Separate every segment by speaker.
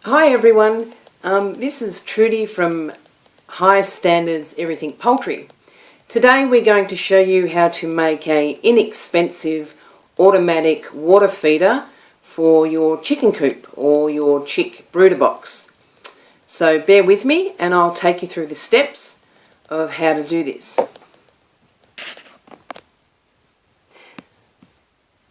Speaker 1: Hi everyone, this is Trudy from High Standards Everything Poultry. Today we're going to show you how to make an inexpensive automatic water feeder for your chicken coop or your chick brooder box. So bear with me and I'll take you through the steps of how to do this.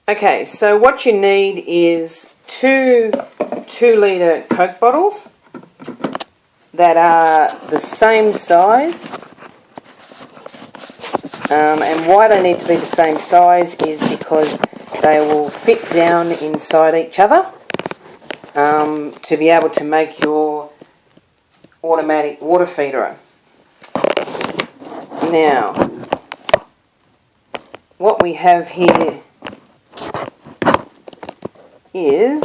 Speaker 1: Okay, so what you need is two 2-litre Coke bottles that are the same size, and why they need to be the same size is because they will fit down inside each other to be able to make your automatic water feeder. Now, what we have here is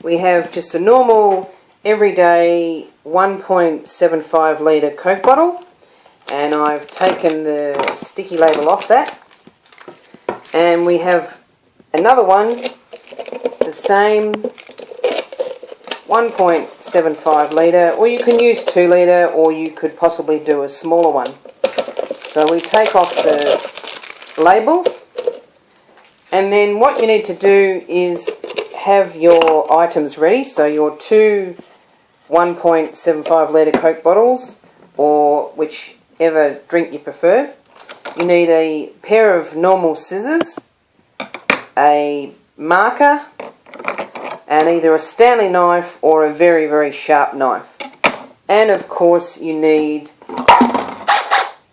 Speaker 1: we have just a normal everyday 1.75 litre Coke bottle, and I've taken the sticky label off that, and we have another one, the same 1.75 litre, or you can use 2 litre, or you could possibly do a smaller one. So we take off the labels, and then what you need to do is have your items ready. So your two 1.75 litre Coke bottles, or whichever drink you prefer. You need a pair of normal scissors, a marker, and either a Stanley knife or a very, very sharp knife. And of course you need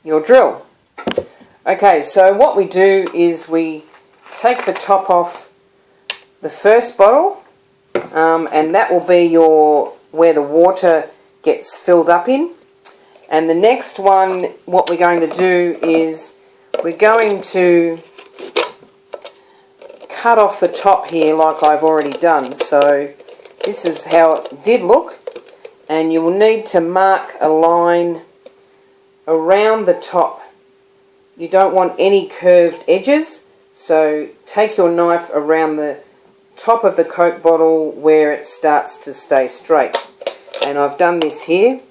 Speaker 1: your drill. Okay, so what we do is we take the top off the first bottle, and that will be where the water gets filled up in. And the next one, what we're going to do is we're going to cut off the top here like I've already done. So this is how it did look, and you will need to mark a line around the top. You don't want any curved edges, so take your knife around the top of the Coke bottle where it starts to stay straight. And I've done this here.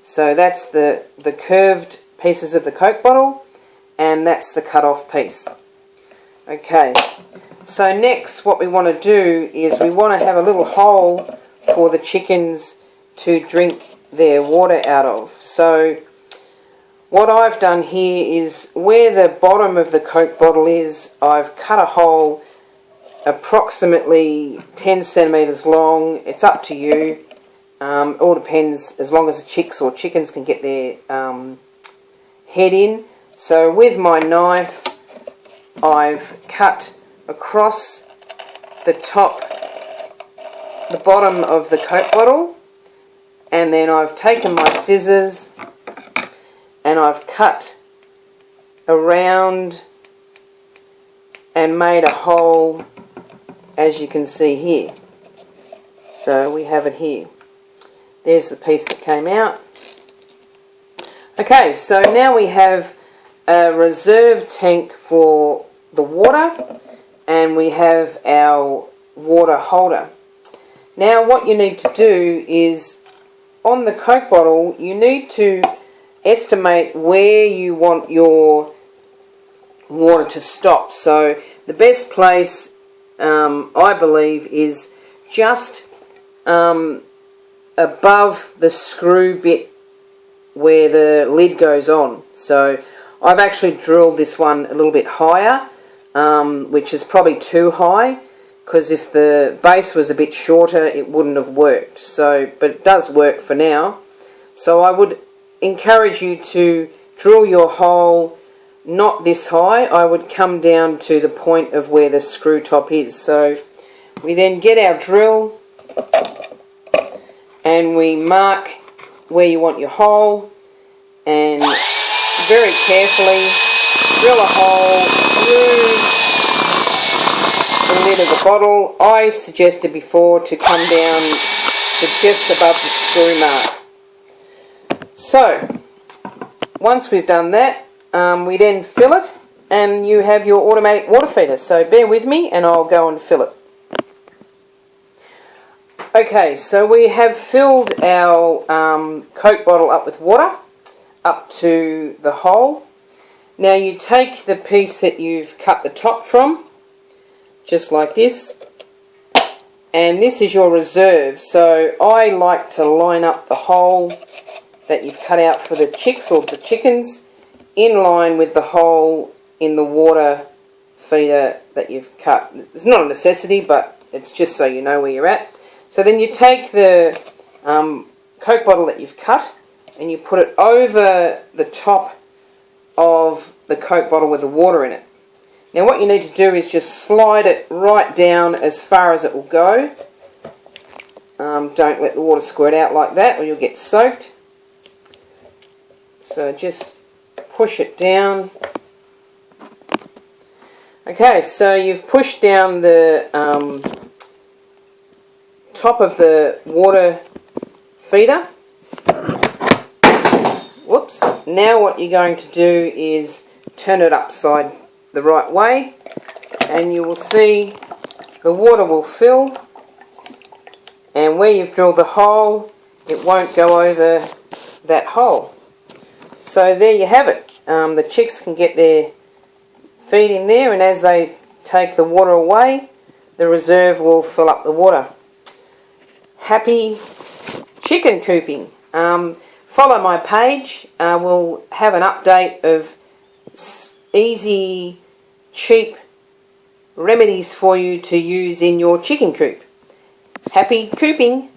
Speaker 1: So that's the curved pieces of the Coke bottle, and that's the cut off piece. Okay, so next what we want to do is we want to have a little hole for the chickens to drink their water out of. So what I've done here is where the bottom of the Coke bottle is, I've cut a hole approximately 10 centimetres long. It's up to you. All depends, as long as the chicks or chickens can get their head in. So with my knife, I've cut across the bottom of the Coke bottle, and then I've taken my scissors and I've cut around and made a hole, as you can see here. So we have it here. There's the piece that came out. Okay, so now we have a reserve tank for the water, and we have our water holder. Now what you need to do is, on the Coke bottle, you need to estimate where you want your water to stop. So the best place, I believe, is just above the screw bit where the lid goes on. So I've actually drilled this one a little bit higher, which is probably too high, because if the base was a bit shorter it wouldn't have worked. So, but it does work for now. So I would encourage you to drill your hole not this high. I would come down to the point of where the screw top is. So we then get our drill and we mark where you want your hole, and very carefully drill a hole through the lid of the bottle. I suggested before to come down to just above the screw mark. So once we've done that, we then fill it, and you have your automatic water feeder. So bear with me and I'll go and fill it. Okay, so we have filled our Coke bottle up with water up to the hole. Now you take the piece that you've cut the top from, just like this, and this is your reserve. So I like to line up the hole that you've cut out for the chicks or the chickens in line with the hole in the water feeder that you've cut. It's not a necessity, but it's just so you know where you're at. So then you take the Coke bottle that you've cut and you put it over the top of the Coke bottle with the water in it. Now what you need to do is just slide it right down as far as it will go. Don't let the water squirt out like that or you'll get soaked. So just push it down. Okay, so you've pushed down the top of the water feeder. Whoops. Now what you're going to do is turn it upside the right way and you will see the water will fill, and where you've drilled the hole it won't go over that hole. So there you have it. The chicks can get their feed in there, and as they take the water away the reserve will fill up the water. Happy chicken cooping. Follow my page. We'll have an update of easy, cheap remedies for you to use in your chicken coop. Happy cooping!